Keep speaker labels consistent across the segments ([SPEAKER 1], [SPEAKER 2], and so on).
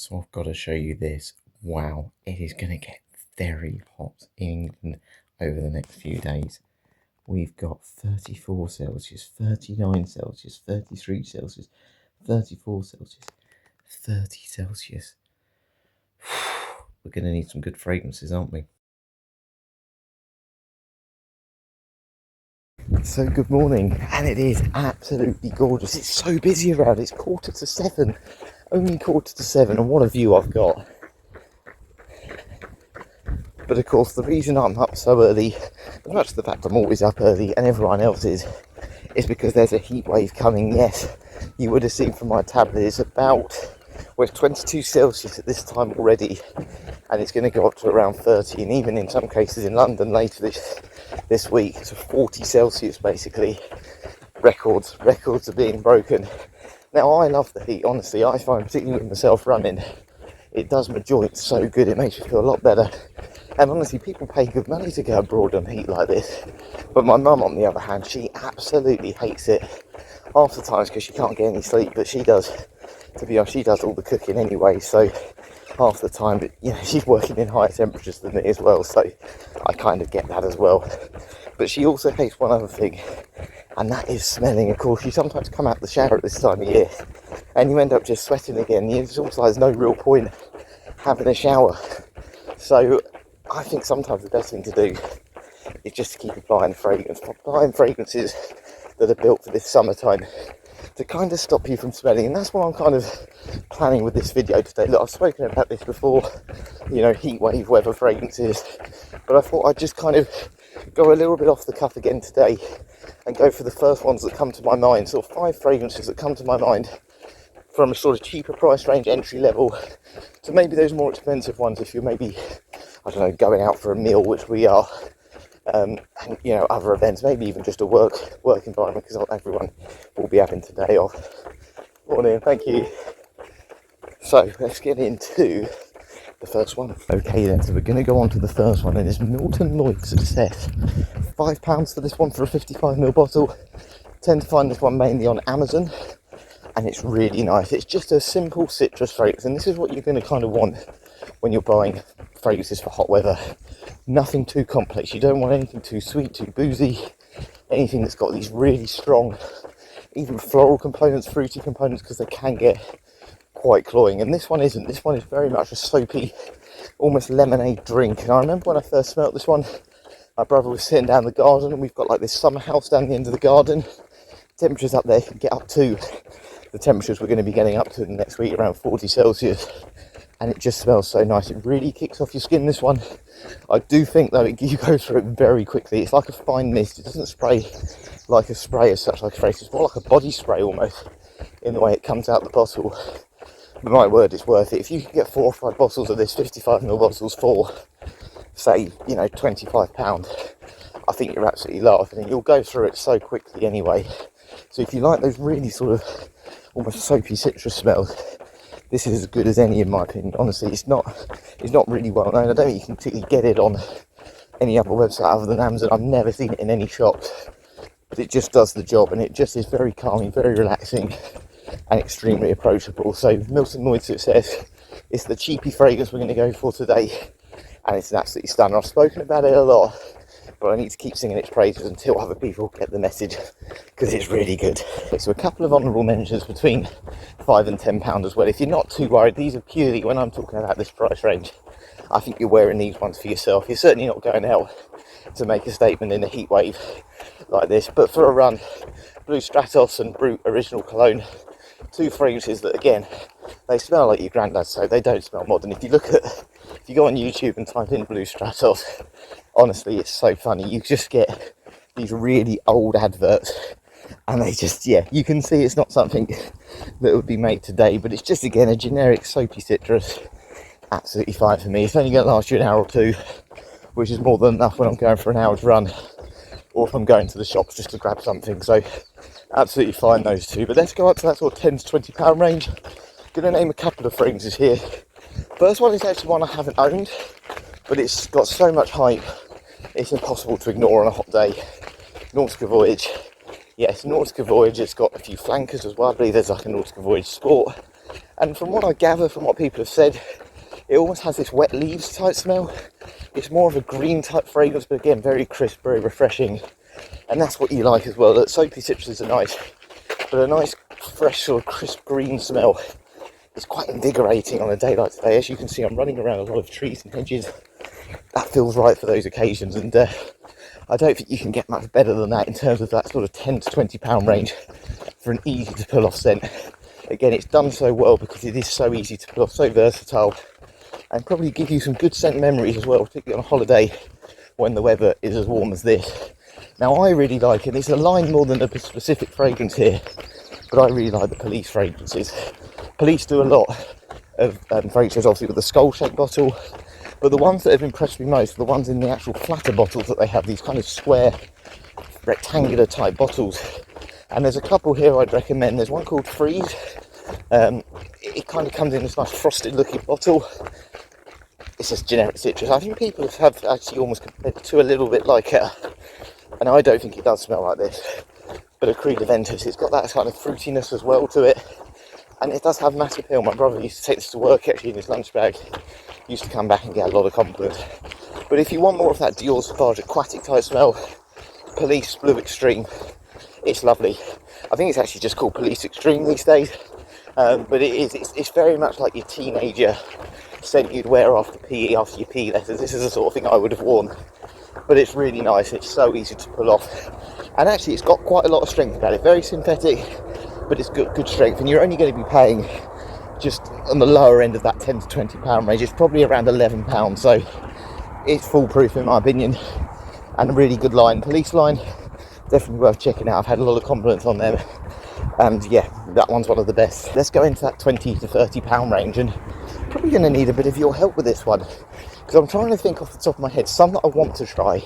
[SPEAKER 1] So I've got to show you this. Wow, it is going to get very hot in England over the next few days. We've got 34 Celsius, 39 Celsius, 33 Celsius, 34 Celsius, 30 Celsius. We're going to need some good fragrances, aren't we? So good morning, and it is absolutely gorgeous. It's so busy around. It's 7:15, only 7:15, and what a view I've got. But of course, the reason I'm up so early, as much as the fact I'm always up early and everyone else is because there's a heat wave coming. Yes, you would have seen from my tablet, it's about, well, it's 22 Celsius at this time already, and it's going to go up to around 30, and even in some cases in London later this week, it's 40 Celsius basically. Records are being broken. Now, I love the heat, honestly. I find, particularly with myself running, it does my joints so good, it makes me feel a lot better. And honestly, people pay good money to go abroad on heat like this. But my mum, on the other hand, she absolutely hates it. Half the times because she can't get any sleep, but she does, to be honest, she does all the cooking anyway, so half the time, but you know, she's working in higher temperatures than me as well, so I kind of get that as well. But she also hates one other thing, and that is smelling. Of course, you sometimes come out the shower at this time of year and you end up just sweating again. It's also, there's no real point having a shower. So I think sometimes the best thing to do is just to keep applying fragrances that are built for this summertime to kind of stop you from smelling. And that's what I'm kind of planning with this video today. Look, I've spoken about this before, you know, heat wave weather fragrances, but I thought I'd just kind of go a little bit off the cuff again today and go for the first ones that come to my mind. Sort of 5 fragrances that come to my mind from a sort of cheaper price range, entry level, to maybe those more expensive ones if you're maybe, I don't know, going out for a meal, which we are, and you know, other events, maybe even just a work environment, because not everyone will be having today off. Morning, thank you. So let's get into the first one. Okay then, so we're going to go on to the first one, and it's Milton Lloyd Success. £5 for this one for a 55ml bottle. Tend to find this one mainly on Amazon, and it's really nice. It's just a simple citrus fragrance, and this is what you're going to kind of want when you're buying fragrances for hot weather. Nothing too complex. You don't want anything too sweet, too boozy, anything that's got these really strong, even floral components, fruity components, because they can get quite cloying. And this one isn't. This one is very much a soapy, almost lemonade drink. And I remember when I first smelt this one, my brother was sitting down the garden, and we've got like this summer house down the end of the garden. Temperatures up there can get up to the temperatures we're going to be getting up to the next week, around 40 Celsius. And it just smells so nice. It really kicks off your skin, this one. I do think, though, you go through it very quickly. It's like a fine mist. It doesn't spray like a spray as such, like a fragrance. It's more like a body spray almost, in the way it comes out the bottle. But my word, it's worth it. If you can get 4 or 5 bottles of this, 55ml bottles for, say, you know, £25, I think you're absolutely laughing, and you'll go through it so quickly anyway. So if you like those really sort of almost soapy citrus smells, this is as good as any, in my opinion. Honestly, it's not really well known. I don't think you can particularly get it on any other website other than Amazon. I've never seen it in any shops, but it just does the job, and it just is very calming, very relaxing, and extremely approachable. So Milton Lloyd Success is the cheapy fragrance we're going to go for today, and it's an absolutely stunner. I've spoken about it a lot, but I need to keep singing its praises until other people get the message, because it's really good. So a couple of honourable mentions between £5 and £10 as well. If you're not too worried, these are purely, when I'm talking about this price range, I think you're wearing these ones for yourself. You're certainly not going out to make a statement in a heat wave like this, but for a run, Blue Stratos and Brut Original Cologne, 2 fragrances that, again, they smell like your granddad's soap. They don't smell modern. If you go on YouTube and type in Blue Stratos, honestly, it's so funny. You just get these really old adverts, and they just, yeah, you can see it's not something that would be made today, but it's just, again, a generic soapy citrus. Absolutely fine for me. It's only going to last you an hour or two, which is more than enough when I'm going for an hour's run, or if I'm going to the shops just to grab something. So absolutely fine, those two. But let's go up to that sort of £10 to £20 range. Going to name a couple of fragrances here. First one is actually one I haven't owned, but it's got so much hype, it's impossible to ignore on a hot day. Nautica Voyage. Yes, Nautica Voyage. It's got a few flankers as well. I believe there's like a Nautica Voyage Sport, And from what I gather, from what people have said, it almost has this wet leaves type smell. It's more of a green type fragrance, but again, very crisp, very refreshing. And that's what you like as well. That soapy citruses are nice, but a nice, fresh, sort of crisp green smell is quite invigorating on a day like today. As you can see, I'm running around a lot of trees and hedges. That feels right for those occasions, and I don't think you can get much better than that in terms of that sort of £10 to £20 range for an easy to pull off scent. Again, it's done so well because it is so easy to pull off, so versatile, and probably give you some good scent memories as well, particularly on a holiday when the weather is as warm as this. Now, I really like it. It's a line more than a specific fragrance here, but I really like the Police fragrances. Police do a lot of fragrances, obviously, with the skull-shaped bottle, but the ones that have impressed me most are the ones in the actual flatter bottles that they have, these kind of square, rectangular type bottles. And there's a couple here I'd recommend. There's one called Freeze. It kind of comes in this nice frosted looking bottle. It's just generic citrus. I think people have actually almost compared it to a little bit like and I don't think it does smell like this, but a Creed Aventus. It's got that kind of fruitiness as well to it, and it does have mass appeal. My brother used to take this to work actually in his lunch bag. He used to come back and get a lot of compliments. But if you want more of that Dior Sauvage aquatic type smell, Police Blue Extreme, it's lovely. I think it's actually just called Police Extreme these days, but it's very much like your teenager scent you'd wear after PE, after your PE lessons. This is the sort of thing I would have worn, but it's really nice. It's so easy to pull off, and actually it's got quite a lot of strength about it. Very synthetic, but it's good strength, and you're only going to be paying just on the lower end of that £10 to £20 range. It's probably around £11, so it's foolproof in my opinion, and a really good line. Police line, definitely worth checking out. I've had a lot of compliments on them, and yeah, that one's one of the best. Let's go into that £20 to £30 range, and probably going to need a bit of your help with this one, because I'm trying to think off the top of my head some that I want to try,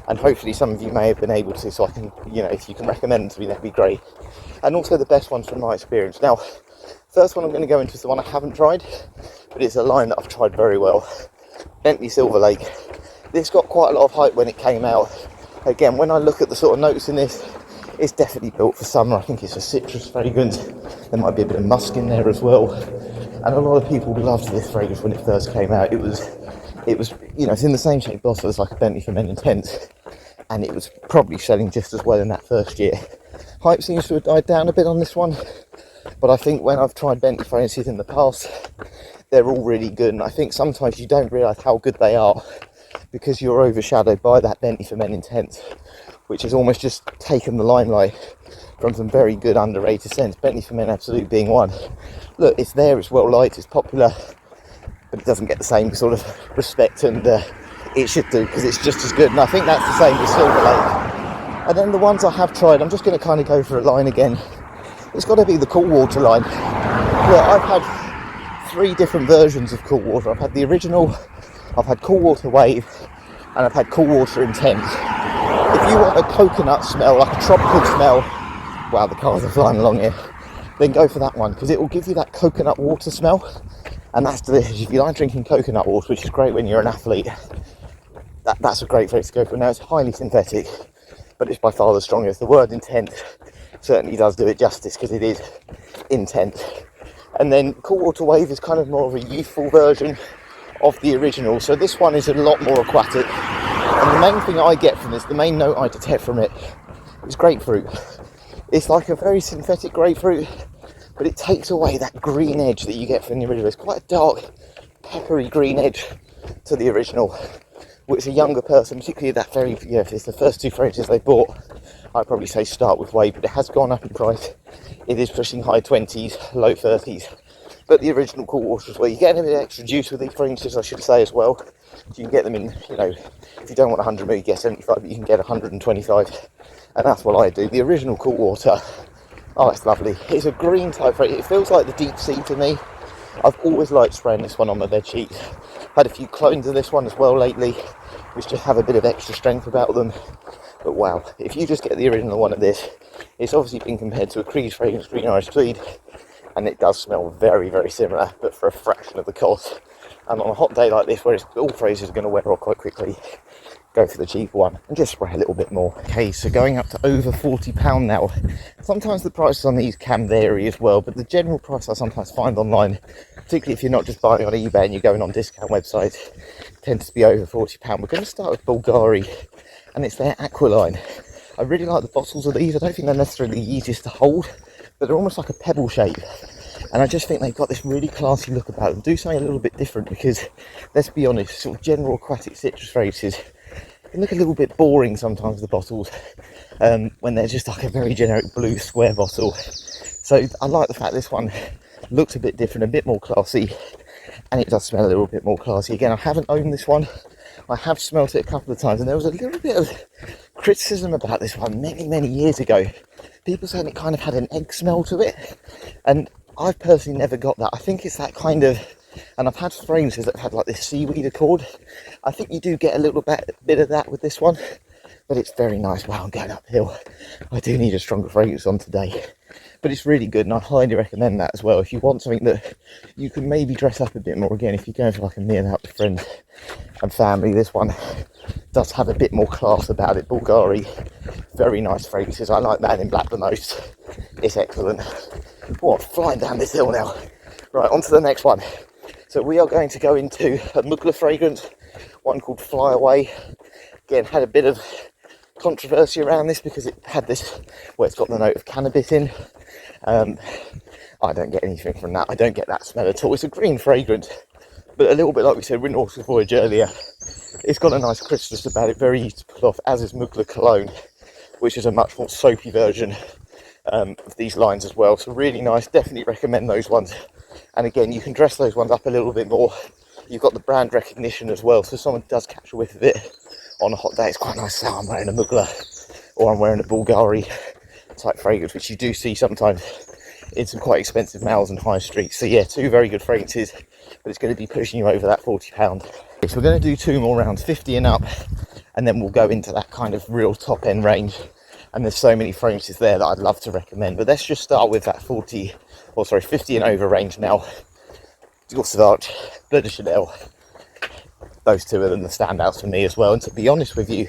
[SPEAKER 1] and hopefully some of you may have been able to, so I can, if you can recommend them to me, that'd be great. And also the best ones from my experience. Now, first one I'm going to go into is the one I haven't tried, but it's a line that I've tried very well. Bentley Silver Lake. This got quite a lot of hype when it came out. Again, when I look at the sort of notes in this, it's definitely built for summer. I think it's a citrus fragrance. There might be a bit of musk in there as well. And a lot of people loved this fragrance when it first came out. It was, it's in the same shape bottle as like a Bentley for Men Intense, and it was probably selling just as well in that first year. Hype seems to have died down a bit on this one, but I think when I've tried Bentley fragrances in the past, they're all really good, and I think sometimes you don't realise how good they are because you're overshadowed by that Bentley for Men Intense, which has almost just taken the limelight from some very good underrated scents, Bentley for Men Absolute being one. Look, it's there, it's well liked, it's popular, but it doesn't get the same sort of respect, and it should do, because it's just as good, and I think that's the same with Silver Lake. And then the ones I have tried, I'm just going to kind of go for a line again. It's got to be the Cool Water line. Look, I've had 3 different versions of Cool Water. I've had the original, I've had Cool Water Wave, and I've had Cool Water Intense. If you want a coconut smell, like a tropical smell, wow, the cars are flying along here, then go for that one, because it will give you that coconut water smell, and that's delicious. If you like drinking coconut water, which is great when you're an athlete, that's a great place to go for. Now, it's highly synthetic, but it's by far the strongest. The word intense certainly does do it justice, because it is intense. And then Cool Water Wave is kind of more of a youthful version of the original, so this one is a lot more aquatic, and the main thing I get from this, the main note I detect from it, is grapefruit. It's like a very synthetic grapefruit, but it takes away that green edge that you get from the original. It's quite a dark, peppery green edge to the original, which a younger person, particularly that very, if it's the first 2 fragrances they bought, I'd probably say start with Wave, but it has gone up in price. It is pushing high 20s, low 30s. But the original Cool Water as well. You get a bit of extra juice with these fragrances, I should say, as well. You can get them in, if you don't want 100ml, you get 75, but you can get 125. And that's what I do. The original Cool Water, oh, it's lovely. It's a green type fragrance. It feels like the deep sea to me. I've always liked spraying this one on my bed sheets. Had a few clones of this one as well lately, which just have a bit of extra strength about them. But wow, if you just get the original one of this, it's obviously been compared to a Creed fragrance, Green Irish Tweed. and it does smell very, very similar, but for a fraction of the cost. And on a hot day like this, where all phrases are going to wear off quite quickly, go for the cheaper one and just spray a little bit more. Okay, so going up to over £40 now. Sometimes the prices on these can vary as well, but the general price I sometimes find online, particularly if you're not just buying on eBay and you're going on discount websites, tends to be over £40. We're going to start with Bulgari, and it's their Aqualine. I really like the bottles of these. I don't think they're necessarily the easiest to hold, but they're almost like a pebble shape. And I just think they've got this really classy look about them. Do something a little bit different, because let's be honest, sort of general aquatic citrus fragrances can look a little bit boring sometimes, the bottles, when they're just like a very generic blue square bottle. So I like the fact this one looks a bit different, a bit more classy, and it does smell a little bit more classy. Again, I haven't owned this one. I have smelt it a couple of times, and there was a little bit of criticism about this one many years ago. People saying it kind of had an egg smell to it, and I've personally never got that. I think it's that kind of, and I've had fragrances that have had like this seaweed accord. I think you do get a little bit of that with this one, but it's very nice. Wow, I'm going uphill. I do need a stronger fragrance on today, but it's really good, and I highly recommend that as well. If you want something that you can maybe dress up a bit more, again, if you're going for like a meal out with friends and family, this one does have a bit more class about it. Bulgari, very nice fragrances. I like that in black the most. It's excellent. What, flying down this hill now. Right, on to the next one. So we are going to go into a Mugler fragrance, one called Fly Away. Again, had a bit of controversy around this because it had this, well, it's got the note of cannabis in. I don't get anything from that. I don't get that smell at all. It's a green fragrance, but a little bit like we said with Nautical Voyage earlier, it's got a nice crispness about it, very easy to pull off, as is Mugler Cologne, which is a much more soapy version of these lines as well. So really nice, definitely recommend those ones. And again, you can dress those ones up a little bit more. You've got the brand recognition as well, so if someone does catch a whiff of it on a hot day, it's quite nice. So I'm wearing a Mugler or I'm wearing a Bulgari type fragrance, which you do see sometimes in some quite expensive malls and high streets. So yeah, two very good fragrances, but it's going to be pushing you over that £40. Okay, so we're going to do two more rounds, 50 and up, and then we'll go into that kind of real top end range. And there's so many fragrances there that I'd love to recommend, but let's just start with that 50 and over range now. Dior Sauvage, Bleu de Chanel, those two are the standouts for me as well. And to be honest with you,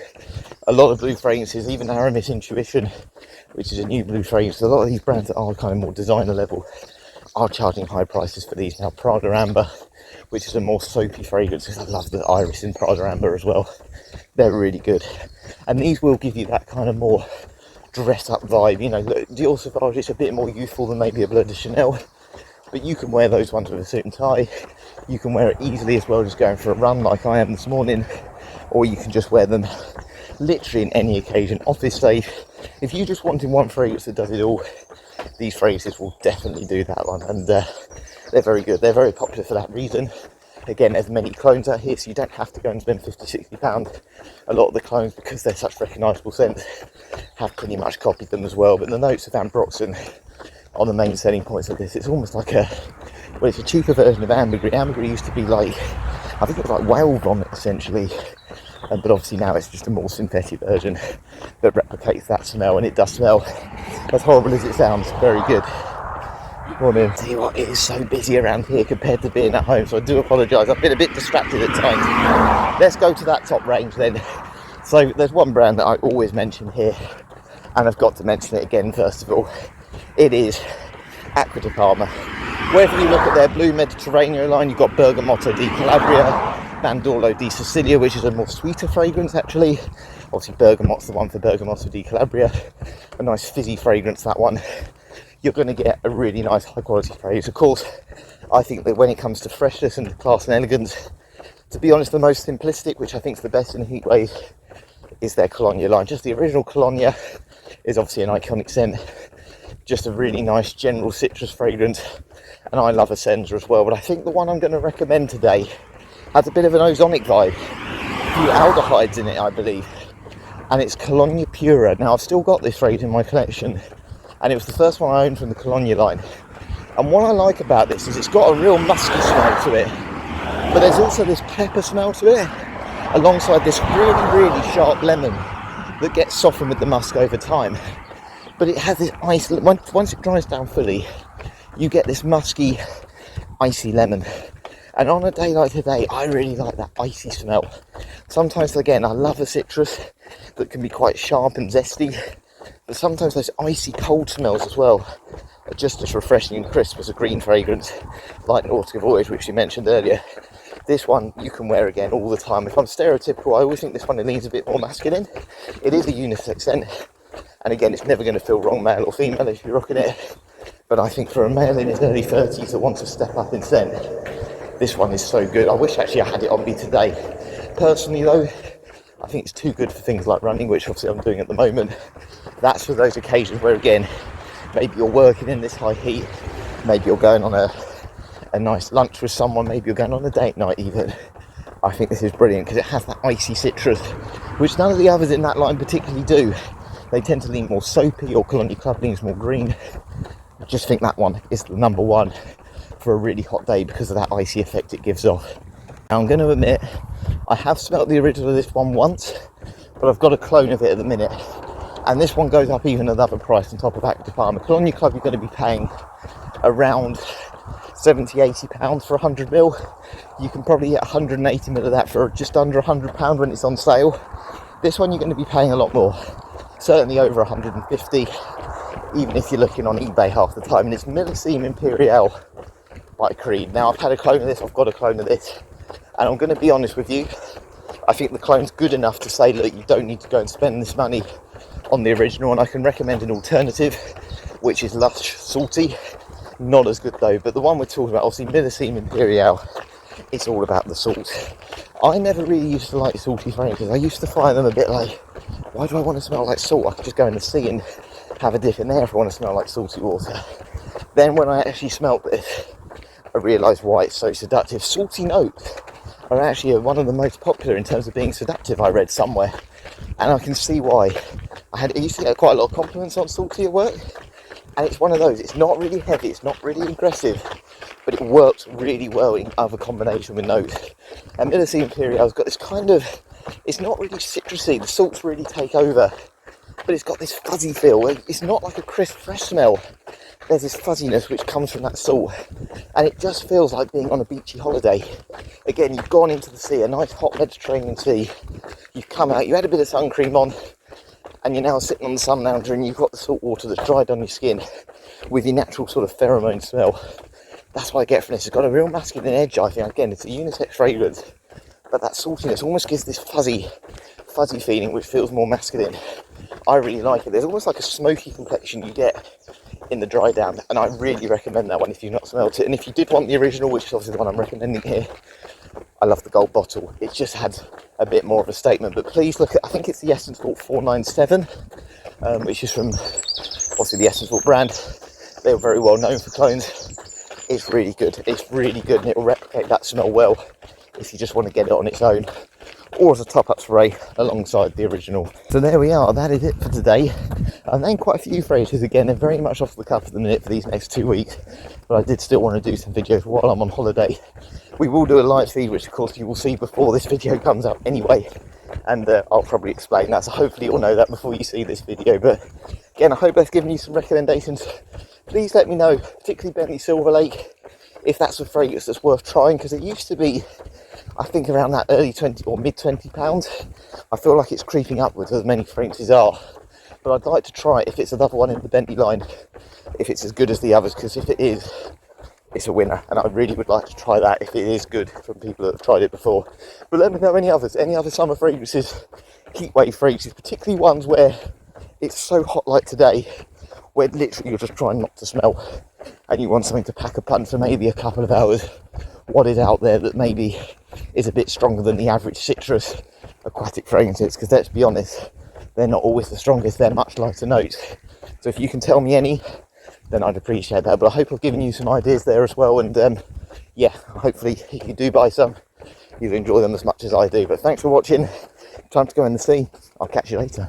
[SPEAKER 1] a lot of blue fragrances, even Aramis Intuition, which is a new blue fragrance, a lot of these brands that are kind of more designer level are charging high prices for these now. Prada Amber, which is a more soapy fragrance, because I love the iris in Prada Amber as well. They're really good, and these will give you that kind of more dress up vibe. You know, Dior Sauvage is a bit more youthful than maybe a Bleu de Chanel, but you can wear those ones with a suit and tie. You can wear it easily as well, just going for a run like I am this morning, or you can just wear them literally in any occasion, office safe. If you just wanted one fragrance that does it all, these fragrances will definitely do that one, and they're very good. They're very popular for that reason. Again, there's many clones out here, so you don't have to go and spend £50-60. A lot of the clones, because they're such recognisable scents, have pretty much copied them as well. But the notes of Ambroxan on the main selling points of this, it's almost like it's a cheaper version of ambergris. Ambergris used to be like, I think it was like whale vomit essentially, but obviously now it's just a more synthetic version that replicates that smell, and it does smell, as horrible as it sounds, very good. Morning. Tell you what, it is so busy around here compared to being at home, so I do apologise. I've been a bit distracted at times. Let's go to that top range then. So there's one brand that I always mention here, and I've got to mention it again first of all. It is Acqua di Parma. Whether you look at their Blue Mediterranean line, you've got Bergamotto di Calabria, Bandolo di Sicilia, which is a more sweeter fragrance actually. Obviously Bergamot's the one for Bergamotto di Calabria. A nice fizzy fragrance, that one. You're going to get a really nice high quality fragrance. Of course, I think that when it comes to freshness and class and elegance, to be honest, the most simplistic, which I think is the best in Heatwave, is their Cologne line. Just the original Cologne is obviously an iconic scent, just a really nice general citrus fragrance, and I love Essenza as well. But I think the one I'm going to recommend today has a bit of an ozonic vibe, a few aldehydes in it, I believe, and it's Cologne Pura. Now I've still got this fragrance in my collection, and it was the first one I owned from the Cologne line. And what I like about this is it's got a real musky smell to it, but there's also this pepper smell to it, alongside this really sharp lemon that gets softened with the musk over time. But it has this ice, once it dries down fully, you get this musky, icy lemon. And on a day like today, I really like that icy smell. Sometimes, again, I love a citrus that can be quite sharp and zesty, but sometimes those icy cold smells as well are just as refreshing and crisp as a green fragrance like Nautica Voyage, which you mentioned earlier. This one you can wear again all the time. If I'm stereotypical, I always think this one leans a bit more masculine. It is a unisex scent, and again, it's never going to feel wrong, male or female, if you're rocking it. But I think for a male in his early 30s that wants to step up in scent, this one is so good. I wish actually I had it on me today. Personally though, I think it's too good for things like running, which obviously I'm doing at the moment. That's for those occasions where, again, maybe you're working in this high heat, maybe you're going on a nice lunch with someone, maybe you're going on a date night even. I think this is brilliant because it has that icy citrus, which none of the others in that line particularly do. They tend to lean more soapy, or Cologne Club leans more green. I just think that one is the number one for a really hot day because of that icy effect it gives off. Now, I'm going to admit, I have smelt the original of this one once, but I've got a clone of it at the minute. And this one goes up even another price on top of Active Palmer. Cologne Club, you're going to be paying around £70-80 for 100ml. You can probably get 180ml of that for just under £100 when it's on sale. This one you're going to be paying a lot more, certainly over 150, even if you're looking on eBay half the time. And it's Millesime Imperial by Creed. Now, I've had a clone of this, I've got a clone of this, and I'm going to be honest with you, I think the clone's good enough to say, look, you don't need to go and spend this money on the original, and I can recommend an alternative, which is Lush Salty. Not as good though, but the one we're talking about, obviously Millesime Imperial, it's all about the salt. I never really used to like salty fragrances. I used to find them a bit like, why do I want to smell like salt? I could just go in the sea and have a dip in there if I want to smell like salty water. Then when I actually smelt this, I realised why it's so seductive. Salty notes are actually one of the most popular in terms of being seductive, I read somewhere, and I can see why. I used to get quite a lot of compliments on salty at work, and it's one of those, it's not really heavy, it's not really aggressive, but it works really well in other combination with notes. And Millesime Imperial's got this kind of, it's not really citrusy, the salts really take over, but it's got this fuzzy feel. It's not like a crisp, fresh smell. There's this fuzziness which comes from that salt, and it just feels like being on a beachy holiday. Again, you've gone into the sea, a nice hot Mediterranean sea, you've come out, you had a bit of sun cream on, and you're now sitting on the sun lounger, and you've got the salt water that's dried on your skin with your natural sort of pheromone smell. That's what I get from this. It's got a real masculine edge, I think. Again, it's a unisex fragrance, but that saltiness almost gives this fuzzy feeling which feels more masculine. I really like it. There's almost like a smoky complexion you get in the dry down, and I really recommend that one if you've not smelt it. And if you did want the original, which is obviously the one I'm recommending here, I love the gold bottle. It just had a bit more of a statement. But please look at, I think it's the Essence Vault 497, which is from obviously the Essence Vault brand. They're very well known for clones. It's really good. It's really good, and it will replicate that smell well if you just want to get it on its own, or as a top-up spray alongside the original. So there we are, that is it for today. And then quite a few phrases again, they're very much off the cuff at the minute for these next 2 weeks, but I did still want to do some videos while I'm on holiday. We will do a live feed, which of course you will see before this video comes out anyway, and I'll probably explain that, so hopefully you'll know that before you see this video. But again, I hope that's given you some recommendations. Please let me know, particularly Bentley Silver Lake, if that's a fragrance that's worth trying, because it used to be, I think, around that early 20 or mid £20. I feel like it's creeping upwards, as many fragrances are, but I'd like to try it if it's another one in the Bentley line, if it's as good as the others, because if it is, it's a winner, and I really would like to try that if it is good from people that have tried it before. But let me know any others, any other summer fragrances, heatwave fragrances, particularly ones where it's so hot like today, where literally you're just trying not to smell, and you want something to pack a punch for maybe a couple of hours. What is out there that maybe is a bit stronger than the average citrus aquatic fragrances? Because let's be honest, they're not always the strongest, they're much lighter notes. So if you can tell me any, then I'd appreciate that. But I hope I've given you some ideas there as well, and yeah, hopefully if you do buy some, you'll enjoy them as much as I do. But thanks for watching. Time to go in the sea. I'll catch you later.